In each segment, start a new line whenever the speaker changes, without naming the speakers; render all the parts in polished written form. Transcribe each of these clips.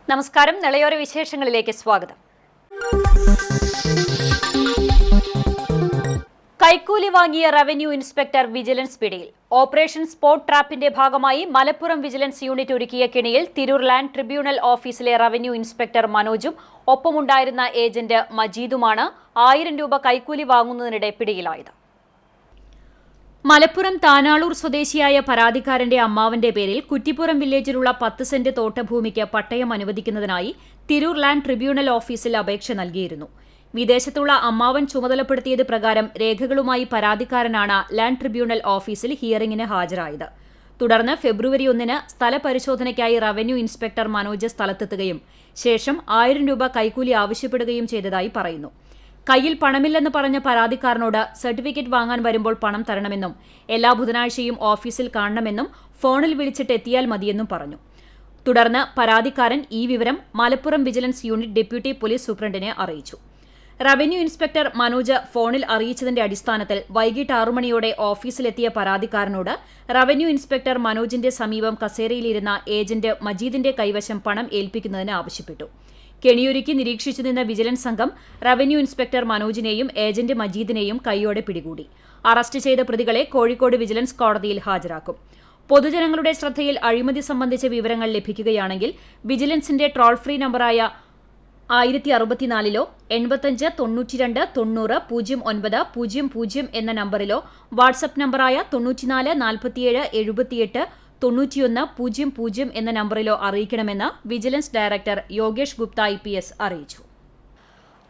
നമസ്കാരം. നിളയോര വിശേഷങ്ങളിലേക്ക് സ്വാഗതം. കൈക്കൂലി വാങ്ങിയ റവന്യൂ ഇൻസ്പെക്ടർ വിജിലൻസ് പിടിയിൽ. ഓപ്പറേഷൻ സ്പോട്ട് ട്രാപ്പിന്റെ ഭാഗമായി മലപ്പുറം വിജിലൻസ് യൂണിറ്റ് ഒരുക്കിയ കെണിയിൽ തിരൂർ ലാൻഡ് ട്രിബ്യൂണൽ ഓഫീസിലെ റവന്യൂ ഇൻസ്പെക്ടർ മനോജും ഒപ്പമുണ്ടായിരുന്ന ഏജന്റ് മജീദുമാണ് 1000 രൂപ കൈക്കൂലി വാങ്ങുന്നതിനിടെ പിടിയിലായത്. മലപ്പുറം താനാളൂർ സ്വദേശിയായ പരാതിക്കാരന്റെ അമ്മാവന്റെ പേരിൽ കുറ്റിപ്പുറം വില്ലേജിലുള്ള 10 സെന്റ് തോട്ടഭൂമിക്ക് പട്ടയം അനുവദിക്കുന്നതിനായി തിരൂർ ലാൻഡ് ട്രിബ്യൂണൽ ഓഫീസിൽ അപേക്ഷ നൽകിയിരുന്നു. വിദേശത്തുള്ള അമ്മാവൻ ചുമതലപ്പെടുത്തിയത് പ്രകാരം രേഖകളുമായി പരാതിക്കാരനാണ് ലാൻഡ് ട്രിബ്യൂണൽ ഓഫീസിൽ ഹിയറിംഗിന് ഹാജരായത്. തുടർന്ന് ഫെബ്രുവരി 1 സ്ഥലപരിശോധനയ്ക്കായി റവന്യൂ ഇൻസ്പെക്ടർ മനോജ് സ്ഥലത്തെത്തുകയും ശേഷം 1000 രൂപ കൈക്കൂലി ആവശ്യപ്പെടുകയും ചെയ്തതായി പറയുന്നു. കയ്യിൽ പണമില്ലെന്ന് പറഞ്ഞ പരാതിക്കാരനോട് സർട്ടിഫിക്കറ്റ് വാങ്ങാൻ വരുമ്പോൾ പണം തരണമെന്നും എല്ലാ ബുധനാഴ്ചയും ഓഫീസിൽ കാണണമെന്നും ഫോണിൽ വിളിച്ചിട്ട് എത്തിയാൽ മതിയെന്നും പറഞ്ഞു. തുടർന്ന് പരാതിക്കാരൻ ഈ വിവരം Malappuram vigilance unit deputy police സൂപ്രണ്ടിനെ അറിയിച്ചു. റവന്യൂ ഇൻസ്പെക്ടർ മനോജ് ഫോണിൽ അറിയിച്ചതിന്റെ അടിസ്ഥാനത്തിൽ വൈകിട്ട് 6 മണിയോടെ ഓഫീസിലെത്തിയ പരാതിക്കാരനോട് റവന്യൂ ഇൻസ്പെക്ടർ മനോജിന്റെ സമീപം കസേരയിലിരുന്ന ഏജന്റ് മജീദിന്റെ കൈവശം പണം ഏൽപ്പിക്കുന്നതിന് ആവശ്യപ്പെട്ടു. കെണിയൊരുക്കി നിരീക്ഷിച്ചു നിന്ന വിജിലൻസ് സംഘം റവന്യൂ ഇൻസ്പെക്ടർ മനോജിനെയും ഏജന്റ് മജീദിനെയും കൈയോടെ പിടികൂടി. അറസ്റ്റ് ചെയ്ത പ്രതികളെ കോഴിക്കോട് വിജിലൻസ് കോടതിയിൽ ഹാജരാക്കും. പൊതുജനങ്ങളുടെ ശ്രദ്ധയിൽ അഴിമതി സംബന്ധിച്ച വിവരങ്ങൾ ലഭിക്കുകയാണെങ്കിൽ വിജിലൻസിന്റെ ടോൾ ഫ്രീ നമ്പറായ 1064 85 92 90 09 00 എന്ന നമ്പറിലോ വാട്സ്ആപ്പ് നമ്പറായ 94 47 78 91 00 എന്ന നമ്പറിലോ അറിയിക്കണമെന്ന് vigilance director Yogesh Gupta IPS അറിയിച്ചു.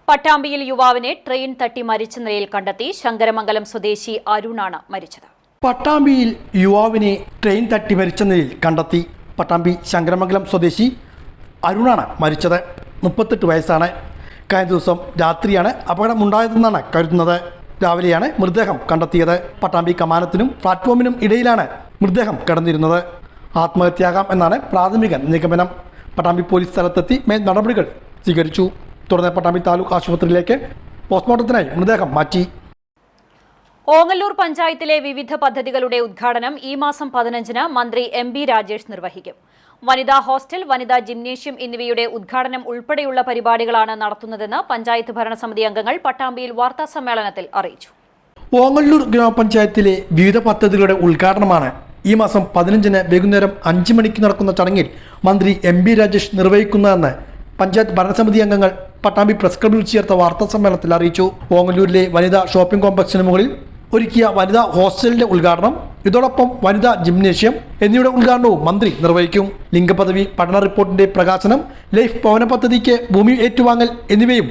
പട്ടാമ്പിയിൽ യുവാവിനെ ട്രെയിൻ തട്ടി മരിച്ച നിലയിൽ കണ്ടെത്തി. ശങ്കരമംഗലം സ്വദേശി അരുണാണ് മരിച്ചത്.
പട്ടാമ്പിയിൽ യുവാവിനെ ട്രെയിൻ തട്ടി മരിച്ച നിലയിൽ കണ്ടെത്തി. പട്ടാമ്പി ശങ്കരമംഗലം സ്വദേശി അരുണാണ് മരിച്ചത്. 38 വയസ്സാണ്. കഴിഞ്ഞ ദിവസം രാത്രിയാണ് അപകടമുണ്ടായതെന്നാണ് കരുതുന്നത്. രാവിലെയാണ് മൃതദേഹം കണ്ടെത്തിയത്. പട്ടാമ്പി കമാനത്തിനും പ്ലാറ്റ്ഫോമിനും ഇടയിലാണ് മൃതദേഹം കിടന്നിരുന്നത്. ആത്മഹത്യാകാം എന്നാണ് പ്രാഥമിക നിഗമനം. പട്ടാമ്പി പോലീസ് സ്ഥലത്തെത്തി മേൽ നടപടികൾ സ്വീകരിച്ചു. തുടർന്ന് പട്ടാമ്പി താലൂക്ക് ആശുപത്രിയിലേക്ക് പോസ്റ്റ്മോർട്ടത്തിനായി മൃതദേഹം മാറ്റി.
ഓങ്ങല്ലൂർ പഞ്ചായത്തിലെ വിവിധ പദ്ധതികളുടെ ഉദ്ഘാടനം ഈ മാസം 15 മന്ത്രി MB രാജേഷ് നിർവഹിക്കും. വനിതാ ഹോസ്റ്റൽ, വനിതാ ജിംനേഷ്യം എന്നിവയുടെ ഉദ്ഘാടനം ഉൾപ്പെടെയുള്ള പരിപാടികളാണ് നടത്തുന്നതെന്ന് പഞ്ചായത്ത് ഭരണസമിതി അംഗങ്ങൾ പട്ടാമ്പിയിൽ വാർത്താസമ്മേളനത്തിൽ അറിയിച്ചു.
ഓങ്ങല്ലൂർ ഗ്രാമപഞ്ചായത്തിലെ വിവിധ പദ്ധതികളുടെ ഉദ്ഘാടനമാണ് ഈ മാസം 15 വൈകുന്നേരം 5 മണിക്ക് നടക്കുന്ന ചടങ്ങിൽ മന്ത്രി MB രാജേഷ് നിർവഹിക്കുന്നതെന്ന് പഞ്ചായത്ത് ഭരണസമിതി അംഗങ്ങൾ പട്ടാമ്പി പ്രസ് ക്ലബ്ബിൽ ചേർത്ത വാർത്താസമ്മേളനത്തിൽ അറിയിച്ചു. ഓങ്ങല്ലൂരിലെ വനിതാ ഷോപ്പിംഗ് കോംപ്ലക്സിന് മുകളിൽ ഒരുക്കിയ വനിതാ ഹോസ്റ്റലിന്റെ ഉദ്ഘാടനം, ഇതോടൊപ്പം വനിതാ ജിംനേഷ്യം എന്നിവയുടെ ഉദ്ഘാടനവും മന്ത്രി നിർവഹിക്കും. ലിംഗപദവി പഠന റിപ്പോർട്ടിന്റെ പ്രകാശനം, ലൈഫ് ഭവന പദ്ധതിക്ക് ഭൂമി ഏറ്റുവാങ്ങൽ എന്നിവയും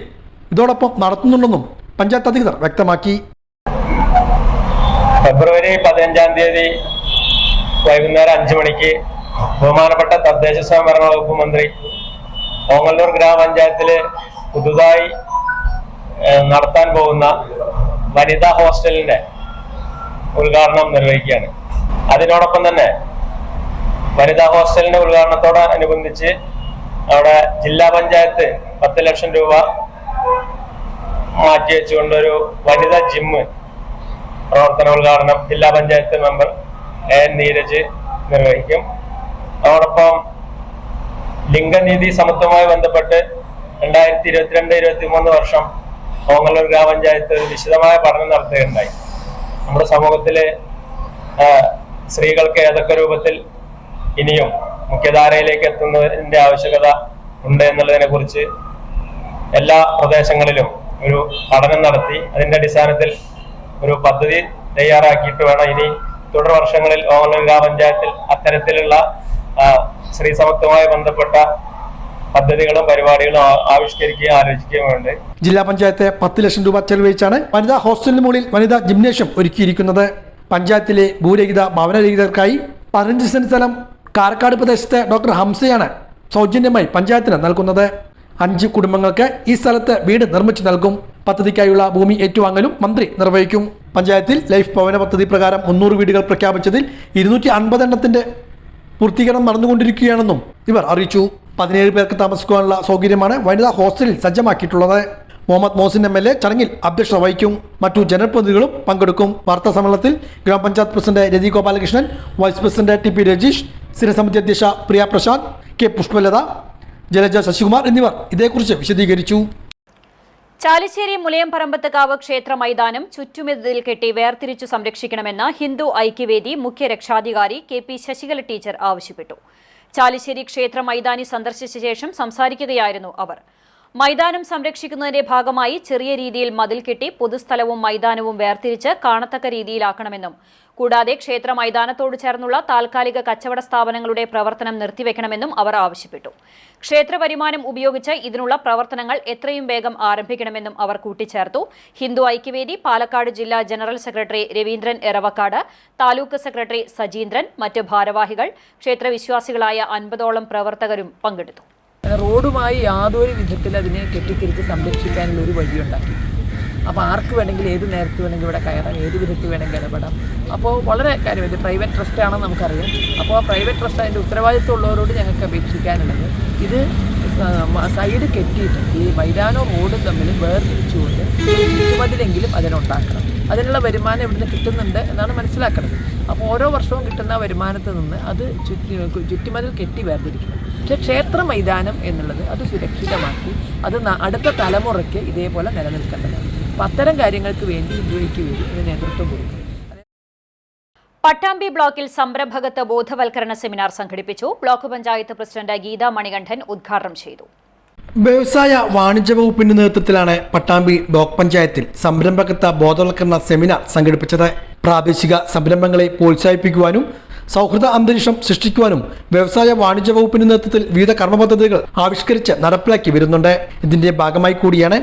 ഇതോടൊപ്പം നടത്തുന്നുണ്ടെന്നും പഞ്ചായത്ത് അധികൃതർ വ്യക്തമാക്കി.
ഫെബ്രുവരി 15 വൈകുന്നേരം 5 മണിക്ക് ബഹുമാനപ്പെട്ട തദ്ദേശ സ്വയംഭരണ വകുപ്പ് മന്ത്രി ഓങ്ങല്ലൂർ ഗ്രാമപഞ്ചായത്തില് പുതുതായി നടത്താൻ പോകുന്ന വനിതാ ഹോസ്റ്റലിന്റെ ഉദ്ഘാടനം നിർവഹിക്കുകയാണ്. അതിനോടൊപ്പം തന്നെ വനിതാ ഹോസ്റ്റലിന്റെ ഉദ്ഘാടനത്തോടനുബന്ധിച്ച് അവിടെ ജില്ലാ പഞ്ചായത്ത് 10 ലക്ഷം രൂപ മാറ്റിവെച്ചുകൊണ്ടൊരു വനിതാ ജിമ്മ് പ്രവർത്തന ഉദ്ഘാടനം ജില്ലാ പഞ്ചായത്ത് മെമ്പർ AN നീരജ് നിർവഹിക്കും. അതോടൊപ്പം ലിംഗനീതി സമത്വവുമായി ബന്ധപ്പെട്ട് 2022-23 വർഷം ഓങ്ങല്ലൂർ ഗ്രാമപഞ്ചായത്ത് ഒരു വിശദമായ പഠനം നടത്തുകയുണ്ടായി. നമ്മുടെ സമൂഹത്തില് സ്ത്രീകൾക്ക് ഏതൊക്കെ രൂപത്തിൽ ഇനിയും മുഖ്യധാരയിലേക്ക് എത്തുന്നതിന്റെ ആവശ്യകത ഉണ്ട് എന്നുള്ളതിനെ കുറിച്ച് എല്ലാ പ്രദേശങ്ങളിലും ഒരു പഠനം നടത്തി അതിന്റെ അടിസ്ഥാനത്തിൽ ഒരു പദ്ധതി തയ്യാറാക്കിയിട്ട് വേണം ഇനി തുടർ വർഷങ്ങളിൽ ഓങ്ങല്ലൂർ ഗ്രാമപഞ്ചായത്തിൽ അത്തരത്തിലുള്ള സ്ത്രീ സമത്വവുമായി ബന്ധപ്പെട്ട പദ്ധതികളും പരിപാടികളും ആവിഷ്കരിക്കുകയും ആലോചിക്കുകയും വേണ്ട.
ജില്ലാ പഞ്ചായത്ത് 10 ലക്ഷം രൂപ ചെലവഴിച്ചാണ് വനിതാ ഹോസ്റ്റലിന് മുകളിൽ വനിതാ ജിംനേഷ്യം ഒരുക്കിയിരിക്കുന്നത്. പഞ്ചായത്തിലെ ഭൂരഹിത ഭവനരഹിതർക്കായി 15 സെന്റ് സ്ഥലം കാരക്കാട് പ്രദേശത്തെ ഡോക്ടർ ഹംസയാണ് സൗജന്യമായി പഞ്ചായത്തിന് നൽകുന്നത്. 5 കുടുംബങ്ങൾക്ക് ഈ സ്ഥലത്ത് വീട് നിർമ്മിച്ചു നൽകും. പദ്ധതിക്കായുള്ള ഭൂമി ഏറ്റുവാങ്ങലും മന്ത്രി നിർവഹിക്കും. പഞ്ചായത്തിൽ ലൈഫ് ഭവന പദ്ധതി പ്രകാരം 300 വീടുകൾ പ്രഖ്യാപിച്ചതിൽ 250 എണ്ണത്തിന്റെ പൂർത്തീകരണം നടന്നുകൊണ്ടിരിക്കുകയാണെന്നും ഇവർ അറിയിച്ചു. 17 പേർക്ക് താമസിക്കുവാനുള്ള സൗകര്യമാണ് വനിതാ ഹോസ്റ്റലിൽ സജ്ജമാക്കിയിട്ടുള്ളത്. മുഹമ്മദ് മോസിൻ MLA ചടങ്ങിൽ അധ്യക്ഷത വഹിക്കും. മറ്റു ജനപ്രതിനിധികളും പങ്കെടുക്കും. വാർത്താ സമ്മേളനത്തിൽ ഗ്രാമപഞ്ചായത്ത് president Rathi Gopalakrishnan, vice president TP Rajeesh, സ്ഥിരസമിതി അധ്യക്ഷ പ്രിയ പ്രശാന്ത്, K പുഷ്പലത, ജലജ ശശികുമാർ എന്നിവർ ഇതേക്കുറിച്ച് വിശദീകരിച്ചു.
ചാലിശ്ശേരി മുലയംപറമ്പത്തുകാവ് ക്ഷേത്ര മൈതാനം ചുറ്റുമതിൽ കെട്ടി വേർതിരിച്ചു സംരക്ഷിക്കണമെന്ന് ഹിന്ദു ഐക്യവേദി മുഖ്യ രക്ഷാധികാരി KP ശശികല ടീച്ചർ ആവശ്യപ്പെട്ടു. ചാലിശ്ശേരി ക്ഷേത്ര മൈതാനി സന്ദർശിച്ച ശേഷം സംസാരിക്കുകയായിരുന്നു അവർ. മൈതാനം സംരക്ഷിക്കുന്നതിന്റെ ഭാഗമായി ചെറിയ രീതിയിൽ മതിൽ കെട്ടി പൊതുസ്ഥലവും മൈതാനവും വേർതിരിച്ച് കാണത്തക്ക രീതിയിലാക്കണമെന്നും കൂടാതെ ക്ഷേത്ര മൈതാനത്തോട് ചേർന്നുള്ള താൽക്കാലിക കച്ചവട സ്ഥാപനങ്ങളുടെ പ്രവർത്തനം നിർത്തിവെക്കണമെന്നും അവർ ആവശ്യപ്പെട്ടു. ക്ഷേത്ര വരുമാനം ഉപയോഗിച്ച് ഇതിനുള്ള പ്രവർത്തനങ്ങൾ എത്രയും വേഗം ആരംഭിക്കണമെന്നും അവർ കൂട്ടിച്ചേർത്തു. ഹിന്ദു ഐക്യവേദി പാലക്കാട് ജില്ലാ general secretary Raveendran Eravakkad, taluk secretary Sajeendran, മറ്റ് ഭാരവാഹികൾ, ക്ഷേത്രവിശ്വാസികളായ 50ഓളം പ്രവർത്തകരും പങ്കെടുത്തു.
റോഡുമായി യാതൊരു വിധത്തിൽ അതിനെ കെട്ടിത്തിരിച്ച് സംരക്ഷിക്കാനുള്ള ഒരു വഴിയുണ്ടാക്കി. അപ്പോൾ ആർക്ക് വേണമെങ്കിൽ ഏത് നേരത്ത് വേണമെങ്കിൽ ഇവിടെ കയറാം, ഏത് വിധത്തിൽ വേണമെങ്കിൽ ഇടപെടാം. അപ്പോൾ വളരെ കാര്യം ഇത് പ്രൈവറ്റ് ട്രസ്റ്റാണെന്ന് നമുക്കറിയാം. അപ്പോൾ ആ പ്രൈവറ്റ് ട്രസ്റ്റ് അതിൻ്റെ ഉത്തരവാദിത്വം ഉള്ളവരോട് ഞങ്ങൾക്ക് അപേക്ഷിക്കാനുള്ളത് ഇത് സൈഡ് കെട്ടിയിട്ട് ഈ മൈതാനവും റോഡും തമ്മിൽ വേർതിരിച്ചുകൊണ്ട് ചുറ്റുമതിലെങ്കിലും അതിനുണ്ടാക്കണം. അതിനുള്ള വരുമാനം ഇവിടുന്ന് കിട്ടുന്നുണ്ട് എന്നാണ് മനസ്സിലാക്കുന്നത്. അപ്പോൾ ഓരോ വർഷവും കിട്ടുന്ന വരുമാനത്തിൽ നിന്ന് അത് ചുറ്റുമതിൽ കെട്ടി വേർതിരിക്കണം. പക്ഷേ ക്ഷേത്ര മൈതാനം എന്നുള്ളത് അത് സുരക്ഷിതമാക്കി അത് അടുത്ത തലമുറയ്ക്ക് ഇതേപോലെ നിലനിൽക്കേണ്ടതാണ്. അപ്പം അത്തരം കാര്യങ്ങൾക്ക് വേണ്ടി ഹിന്ദുയ്ക്ക് വേണ്ടി ഇത് നേതൃത്വം കൊടുക്കും.
പട്ടാമ്പി ബ്ലോക്കിൽ സംരംഭകത്വ ബോധവൽക്കരണ സെമിനാർ സംഘടിപ്പിച്ചു. ബ്ലോക്ക് പഞ്ചായത്ത് പ്രസിഡന്റ് ഗീതാ മണികണ്ഠൻ ഉദ്ഘാടനം ചെയ്തു.
വ്യവസായ വാണിജ്യ വകുപ്പിന്റെ നേതൃത്വത്തിലാണ് പട്ടാമ്പി ബ്ലോക്ക് പഞ്ചായത്തിൽ സംരംഭകത്വ ബോധവൽക്കരണ സെമിനാർ സംഘടിപ്പിച്ചത്. പ്രാദേശിക സംരംഭങ്ങളെ പ്രോത്സാഹിപ്പിക്കുവാനും സൗഹൃദ അന്തരീക്ഷം സൃഷ്ടിക്കുവാനും വ്യവസായ വാണിജ്യ വകുപ്പിന്റെ നേതൃത്വത്തിൽ വിവിധ കർമ്മ പദ്ധതികൾ ആവിഷ്കരിച്ച് നടപ്പിലാക്കി വരുന്നുണ്ട്. ഇതിന്റെ ഭാഗമായി കൂടിയാണ്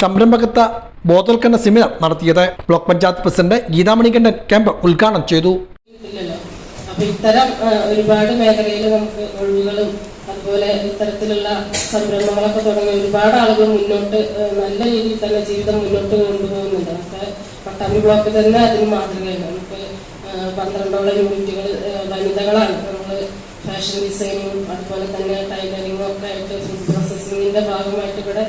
സംരംഭകത്വ ബോധവൽക്കരണ സെമിനാർ നടത്തിയത്. Block panchayat president Geetha Manikandan camp ഉദ്ഘാടനം ചെയ്തു.
അപ്പൊ ഇത്തരം ഒരുപാട് മേഖലയിൽ നമുക്ക് ഒഴിവുകളും അതുപോലെ ഇത്തരത്തിലുള്ള സംരംഭങ്ങളൊക്കെ തുടങ്ങി ഒരുപാട് ആളുകൾ മുന്നോട്ട് നല്ല രീതിയിൽ തന്നെ ജീവിതം മുന്നോട്ട് കൊണ്ടുപോകുന്നുണ്ട്. നമുക്ക് പട്ടാമ്പി ബ്ലോക്കിൽ തന്നെ അതിന് മാതൃകയാണ്. നമുക്ക് 12ഓളം യൂണിറ്റുകൾ വനിതകളാണ്. നമ്മൾ ഫാഷൻ ഡിസൈനിങ്ങും അതുപോലെ തന്നെ ടൈലറിങ്ങും ഒക്കെ ആയിട്ട് ഫുഡ് പ്രോസസ്സിങ്ങിന്റെ ഭാഗമായിട്ട് ഇവിടെ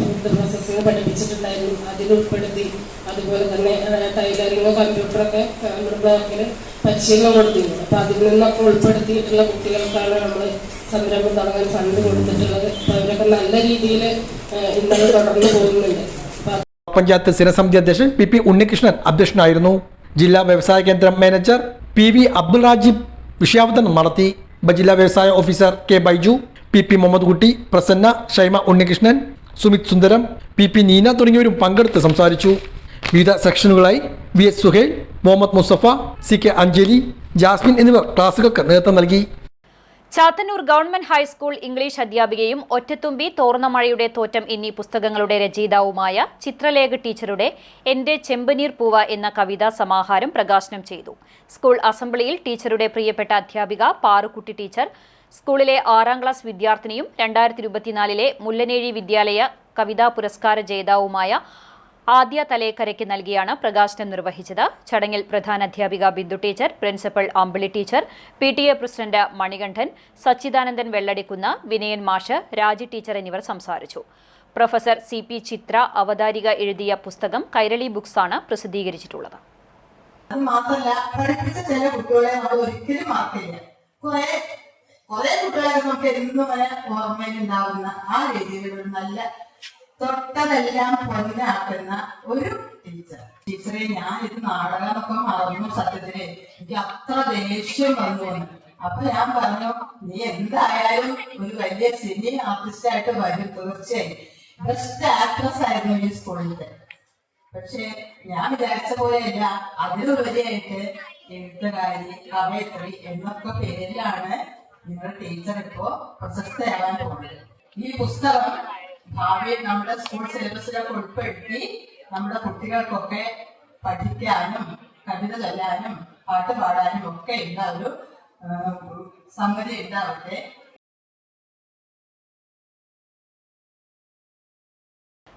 ഫുഡ് പ്രോസസ്സിങ് പഠിപ്പിച്ചിട്ടുണ്ടായിരുന്നു. അതിലുൾപ്പെടുത്തി അതുപോലെ തന്നെ ടൈലറിങ്ങോ കമ്പ്യൂട്ടറൊക്കെ നമ്മുടെ ബ്ലോക്കിൽ പരിശീലനം കൊടുത്തിരുന്നു. അപ്പൊ അതിൽ നിന്നൊക്കെ ഉൾപ്പെടുത്തിയിട്ടുള്ള കുട്ടികൾക്കാണ് നമ്മൾ സംരംഭം തുടങ്ങാൻ ഫണ്ട് കൊടുത്തിട്ടുള്ളത്. അപ്പൊ അവരൊക്കെ നല്ല രീതിയിൽ ഇന്നലെ തുടർന്ന് പോകുന്നുണ്ട്.
പഞ്ചായത്ത് സ്ഥിരസമിതി അധ്യക്ഷൻ PP ഉണ്ണികൃഷ്ണൻ അധ്യക്ഷനായിരുന്നു. ജില്ലാ വ്യവസായ കേന്ദ്രം മാനേജർ PV അബ്ദുൾ രാജീബ് വിഷയാവതരണം നടത്തി. ഉപജില്ലാ വ്യവസായ officer K Baiju, PP Muhammad Kutty, Prasanna, Shaima Unnikrishnan, Sumit സുന്ദരം, PP നീന തുടങ്ങിയവരും പങ്കെടുത്ത് സംസാരിച്ചു. വിവിധ സെക്ഷനുകളായി VS Suhail, Muhammad Mustafa, CK Anjali, Jasmine എന്നിവർ ക്ലാസുകൾക്ക് നേതൃത്വം നൽകി.
ചാത്തന്നൂർ ഗവൺമെന്റ് ഹൈസ്കൂൾ ഇംഗ്ലീഷ് അധ്യാപികയും ഒറ്റത്തുമ്പി, തോർന്നമഴയുടെ തോറ്റം എന്നീ പുസ്തകങ്ങളുടെ രചയിതാവുമായ ചിത്രലേഖ ടീച്ചറുടെ എന്റെ ചെമ്പനീർ പൂവ എന്ന കവിതാ സമാഹാരം പ്രകാശനം ചെയ്തു. സ്കൂൾ അസംബ്ലിയിൽ ടീച്ചറുടെ പ്രിയപ്പെട്ട അധ്യാപിക പാറുക്കുട്ടി ടീച്ചർ, സ്കൂളിലെ 6ാം ക്ലാസ് വിദ്യാർത്ഥിനിയും 2024 മുല്ലനേഴി വിദ്യാലയ കവിതാ പുരസ്കാര ജേതാവുമായ ആദ്യ തലേക്കരയ്ക്ക് നൽകിയാണ് പ്രകാശനം നിർവഹിച്ചത്. ചടങ്ങിൽ പ്രധാനാധ്യാപിക Bindu teacher, principal Ambili teacher, PTA president Manikandan, Sachidanandan Velladikkunna, Vinayan മാഷ്, രാജി ടീച്ചർ എന്നിവർ സംസാരിച്ചു. പ്രൊഫസർ CP ചിത്ര അവതാരിക എഴുതിയ പുസ്തകം കൈരളി ബുക്സാണ് പ്രസിദ്ധീകരിച്ചിട്ടുള്ളത്.
അത് മാത്രമല്ല, പഠിപ്പിച്ച ചില കുട്ടികളെ നമ്മൾ ഒരിക്കലും മാറ്റില്ല. കുറെ കുട്ടികളെ നമുക്ക് എന്നും ഓർമ്മയിലുണ്ടാവുന്ന ആ രീതിയിൽ നല്ല തൊട്ടതെല്ലാം പൊന്നാക്കുന്ന ഒരു ടീച്ചറെ ഞാൻ ഇത് നാടകമൊക്കെ മറന്നു. സത്യത്തില് എനിക്ക് അത്ര ദേഷ്യം വന്നു. അപ്പൊ ഞാൻ പറഞ്ഞു, നീ എന്തായാലും ഒരു വലിയ സിനി ആർട്ടിസ്റ്റായിട്ട് വരും, തീർച്ചയായും. ബെസ്റ്റ് ആക്ട്രസ് ആയിരുന്നു ഈ സ്കൂളിന്റെ. പക്ഷെ ഞാൻ വിചാരിച്ച പോലെയല്ല, അതിലുപരിയായിട്ട് എഴുത്തുകാരി, കവയത്രി എന്നൊക്കെ പേരിലാണ് നിങ്ങളുടെ ടീച്ചർ ഇപ്പോ പ്രശസ്തയാകാൻ പോകുന്നത്. ഈ പുസ്തകം ഭാവിയിൽ നമ്മുടെ സ്കൂൾ സിലബസിലൊക്കെ ഉൾപ്പെടുത്തി നമ്മുടെ കുട്ടികൾക്കൊക്കെ പഠിക്കാനും കവിത ചൊല്ലാനും പാട്ട് പാടാനും ഒക്കെ ഉള്ള ഒരു സംഗതി ഉണ്ടാവട്ടെ.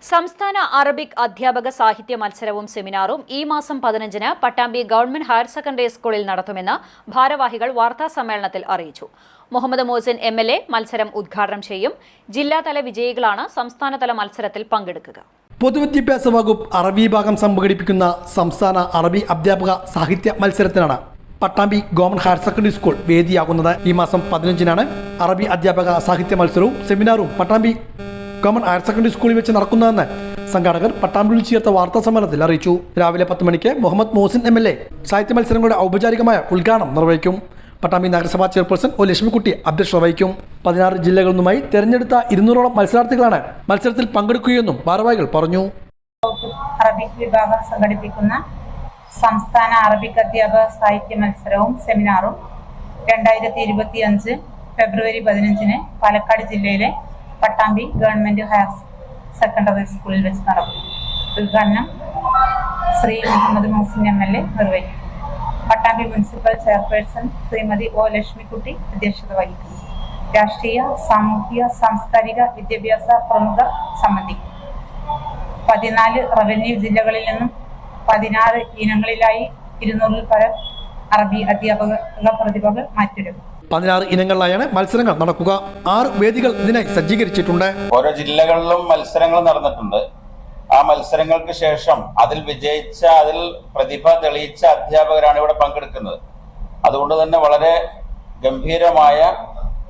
സംസ്ഥാന അറബിക് അധ്യാപക സാഹിത്യ മത്സരവും സെമിനാറും ഈ മാസം 15-ന് പട്ടാമ്പി ഗവൺമെന്റ് ഹയർ സെക്കൻഡറി സ്കൂളിൽ നടത്തുമെന്ന് ഭാരവാഹികൾ വാർത്താസമ്മേളനത്തിൽ അറിയിച്ചു. മുഹമ്മദ് മോസിൻ MLA മത്സരം ഉദ്ഘാടനം ചെയ്യും. ജില്ലാതല വിജയികളാണ് സംസ്ഥാനതല മത്സരത്തിൽ പങ്കെടുക്കുക.
പൊതുവിദ്യാഭ്യാസ വകുപ്പ് അറബി വിഭാഗം സംഘടിപ്പിക്കുന്ന സംസ്ഥാന അറബി അധ്യാപക സാഹിത്യ മത്സരത്തിനാണ് Pattambi government higher secondary school വേദിയാകുന്നത്. ഈ മാസം 15-നാണ് അറബി അധ്യാപക സാഹിത്യ മത്സരവും സെമിനാറും പട്ടാമ്പി ഗവൺമെന്റ് ഹയർ സെക്കൻഡറി സ്കൂളിൽ വെച്ച് നടക്കുന്നതെന്ന് സംഘാടകർ പട്ടാമ്പിയിൽ ചേർത്ത വാർത്താ സമ്മേളനത്തിൽ അറിയിച്ചു. രാവിലെ 10 മണിക്ക് മുഹമ്മദ് മോസിൻ MLA സാഹിത്യ മത്സരങ്ങളുടെ ഔപചാരികമായ ഉദ്ഘാടനം നിർവഹിക്കും. പട്ടാമ്പി നഗരസഭാ ചെയർപേഴ്സൺ O ലക്ഷ്മിക്കുട്ടി അധ്യക്ഷത വഹിക്കും. 16 ജില്ലകളിൽ നിന്നുമായി തെരഞ്ഞെടുത്ത 200ഓളം മത്സരാർത്ഥികളാണ് മത്സരത്തിൽ പങ്കെടുക്കുകയെന്നും ഭാരവാഹികൾ പറഞ്ഞു.
അറബിക് വിഭാഗം സംഘടിപ്പിക്കുന്ന സംസ്ഥാന അറബിക് അധ്യാപക സാഹിത്യ മത്സരവും സെമിനാറും 2025 ഫെബ്രുവരി 15-ന് പാലക്കാട് ജില്ലയിലെ പട്ടാമ്പി ഗവൺമെന്റ് ഹയർ സെക്കൻഡറി സ്കൂളിൽ വെച്ച് നടക്കും. ഉദ്ഘാടനം ശ്രീ മുഹമ്മദ് മോസിൻ MLA നിർവഹിക്കും. Pattambi municipal chairperson Shrimati O Lakshmikutty അധ്യക്ഷത വഹിക്കും. രാഷ്ട്രീയ, സാമൂഹിക, സാംസ്കാരിക, വിദ്യാഭ്യാസ പ്രമുഖർ സംബന്ധിക്കും. 14 റവന്യൂ ജില്ലകളിൽ നിന്നും 16 ഇനങ്ങളിലായി 200-ൽ പരം അറബി അധ്യാപക പ്രതിഭകൾ മാറ്റിയെടുക്കും.
16 ഇനങ്ങളിലായാണ് മത്സരങ്ങൾ നടക്കുക. 6 വേദികൾ ഇതിനായി സജ്ജീകരിച്ചിട്ടുണ്ട്.
ഓരോ ജില്ലകളിലും മത്സരങ്ങൾ നടന്നിട്ടുണ്ട്. ആ മത്സരങ്ങൾക്ക് ശേഷം അതിൽ വിജയിച്ച, അതിൽ പ്രതിഭ തെളിയിച്ച അധ്യാപകരാണ് ഇവിടെ പങ്കെടുക്കുന്നത്. അതുകൊണ്ട് തന്നെ വളരെ ഗംഭീരമായ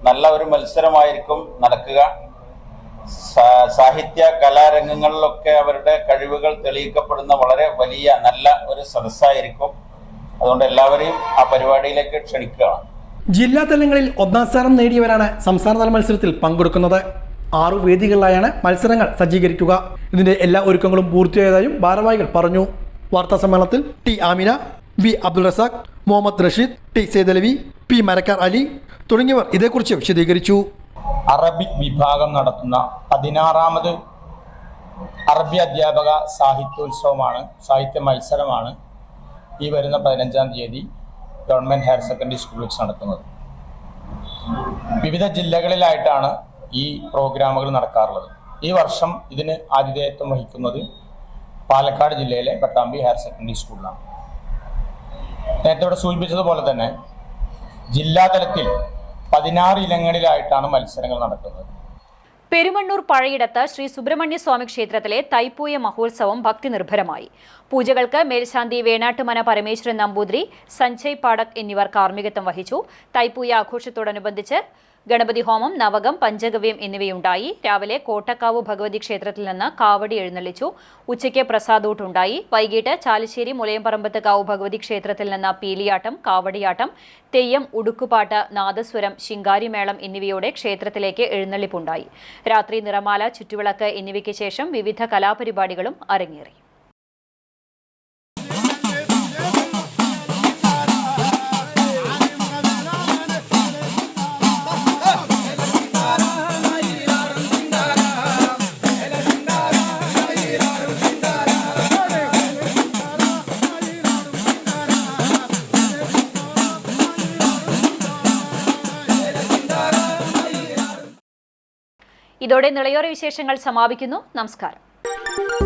നല്ല ഒരു മത്സരമായിരിക്കും നടക്കുക. സാഹിത്യ കലാരംഗങ്ങളിലൊക്കെ അവരുടെ കഴിവുകൾ തെളിയിക്കപ്പെടുന്ന വളരെ വലിയ നല്ല ഒരു സദസ്സായിരിക്കും. അതുകൊണ്ട് എല്ലാവരെയും ആ പരിപാടിയിലേക്ക് ക്ഷണിക്കുകയാണ്.
ജില്ലാ തലങ്ങളിൽ 1ാം സ്ഥാനം നേടിയവരാണ് സംസ്ഥാനതല മത്സരത്തിൽ പങ്കെടുക്കുന്നത്. 6 വേദികളിലായാണ് മത്സരങ്ങൾ സജ്ജീകരിക്കുക. ഇതിന്റെ എല്ലാ ഒരുക്കങ്ങളും പൂർത്തിയായതായും ഭാരവാഹികൾ പറഞ്ഞു. വാർത്താ സമ്മേളനത്തിൽ T Amina, V Abdul Razak, Muhammad Rasheed, T Saidalavi, P Marakkar Ali തുടങ്ങിയവർ ഇതേക്കുറിച്ച് വിശദീകരിച്ചു.
അറബിക് വിഭാഗം നടത്തുന്ന 16ാമത് അറബി അധ്യാപക സാഹിത്യോത്സവമാണ്, സാഹിത്യ മത്സരമാണ് ഈ വരുന്ന 15-ാം തീയതി ഗവൺമെന്റ് ഹയർ സെക്കൻഡറി സ്കൂളിൽ വെച്ച് നടക്കുന്നത്. വിവിധ ജില്ലകളിലായിട്ടാണ് ഈ പ്രോഗ്രാമുകൾ നടക്കാറുള്ളത്. ഈ വർഷം ഇതിന് ആതിഥേയത്വം വഹിക്കുന്നത് പാലക്കാട് ജില്ലയിലെ പട്ടാമ്പി ഹയർ സെക്കൻഡറി സ്കൂളിലാണ്. നേരത്തെ ഇവിടെ സൂചിപ്പിച്ചതുപോലെ തന്നെ ജില്ലാതലത്തിൽ 16 ഇനങ്ങളിലായിട്ടാണ് മത്സരങ്ങൾ നടക്കുന്നത്.
പെരുമണ്ണൂർ പഴയിടത്ത് ശ്രീ സുബ്രഹ്മണ്യ സ്വാമി ക്ഷേത്രത്തിലെ തൈപ്പൂയ മഹോത്സവം ഭക്തി നിർഭരമായി. പൂജകൾക്ക് മേൽശാന്തി വേണാട്ടുമന പരമേശ്വരൻ നമ്പൂതിരി, സഞ്ജയ് പാടക് എന്നിവർ കാർമ്മികത്വം വഹിച്ചു. തൈപ്പൂയ ആഘോഷത്തോടനുബന്ധിച്ച് ഗണപതി ഹോമം, നവകം, പഞ്ചഗവ്യം എന്നിവയുണ്ടായി. രാവിലെ കോട്ടക്കാവ് ഭഗവതി ക്ഷേത്രത്തിൽ നിന്ന് കാവടി എഴുന്നള്ളിച്ചു. ഉച്ചയ്ക്ക് പ്രസാദൂട്ടുണ്ടായി. വൈകിട്ട് ചാലിശ്ശേരി മുലയംപറമ്പത്ത് കാവ് ഭഗവതി ക്ഷേത്രത്തിൽ നിന്ന് പീലിയാട്ടം, കാവടിയാട്ടം, തെയ്യം, ഉടുക്കുപാട്ട്, നാദസ്വരം, ശിങ്കാരിമേളം എന്നിവയോടെ ക്ഷേത്രത്തിലേക്ക് എഴുന്നള്ളിപ്പുണ്ടായി. രാത്രി നിറമാല, ചുറ്റുവിളക്ക് എന്നിവയ്ക്ക് ശേഷം വിവിധ കലാപരിപാടികളും അരങ്ങേറി. ഇതോടെ നിളയോര വിശേഷങ്ങൾ സമാപിക്കുന്നു. നമസ്കാരം.